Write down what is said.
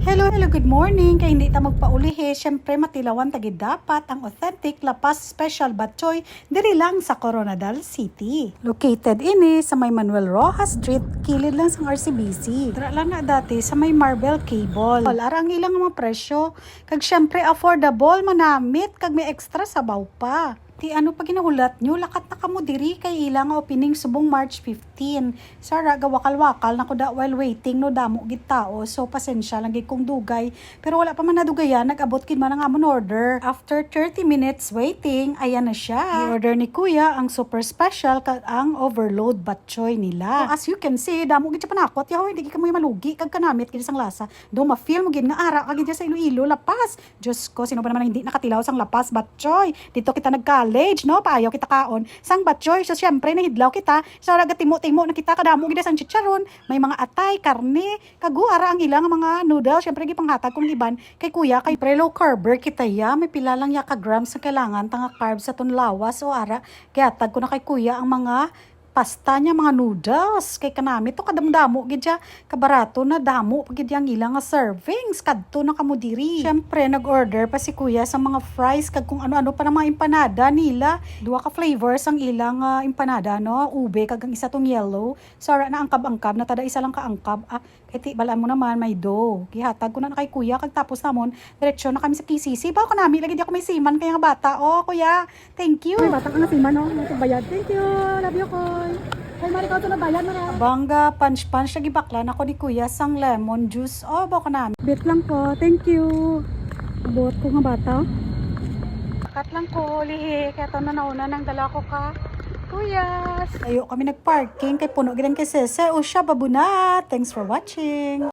Hello, good morning. Kaya hindi ta magpaulihe, syempre matilawan tagid dapat ang authentic Lapas Special Batchoy diri lang sa Coronadal City. Located ini sa may Manuel Rojas Street, kilid lang sa RCBC. Dira lang na dati sa may Marble Cable. Arang ilang mga presyo, kag syempre affordable manamit kag may extra sabaw pa. Ti ano pa ginahulat nyo, lakat na kamo diri kay ilang opening subong March 15. Sara gawakal-wakal na ko da while waiting no damo gid tao, so pasensya lang gid kong dugay. Pero wala pa man nadugayan, nag-abot gid man ang amon order. After 30 minutes waiting, ayan na siya. I-order ni Kuya ang super special kag ang overload batchoy nila. So, as you can see, damo gid siya panakot. Yahoy, hindi ka mo malugi kag kanamit gid sang lasa. Do ma-feel mo gid nga ara kag sa Iloilo, Lapas. Diyos ko, sino ba naman hindi nakatilaw sang Lapas batchoy? Dito kita college, no? Paayaw kita kaon. Sang batchoy, so syempre nahidlaw kita. So raga timo-timo na kita kadamo gid sang chicharon, may mga atay, karne, kaguara ang ilang mga noodles, syempre gipanghatag kong iban kay Kuya kay low carber kita ya, may pila lang ya ka grams sa kailangan tanga carbs sa ton lawas o ara. Kaya tag ko na kay Kuya ang mga pasta niya, mga noodles kay kanami to kadamdamo gid siya kabarato na damo pagid yang ilang nga servings kadto na kamo diri. Syempre nag-order pa si Kuya sa mga fries kag kung ano-ano pa ng mga empanada nila. Duha ka flavors ang ilang empanada, no? Ube kag ang isa tong yellow. Sara na angkab-angkab na tada isa lang ka angkab. Kay balaan mo naman may dough. Gihatag ko na kay Kuya kag tapos namon diretso na kami sa KCC. Ba ko nami lagi di ako may siman kay nga bata. Oh Kuya, thank you. Ay, bata ka nga siman, no? Bayad. Thank you. Love you, Koy. Ay, mari ka ito na bayad mo na. Bangga, punch-punch, lagi bakla na ko ni Kuya sang lemon juice. Oh, bako namin. Bet lang po. Thank you. Abot ko nga bata. Kat lang ko, lihi. Kaya ito na nauna nang dala ko ka. Kuya. Tayo kami nagparking kay puno gilang kay Sese. O siya, babuna. Thanks for watching.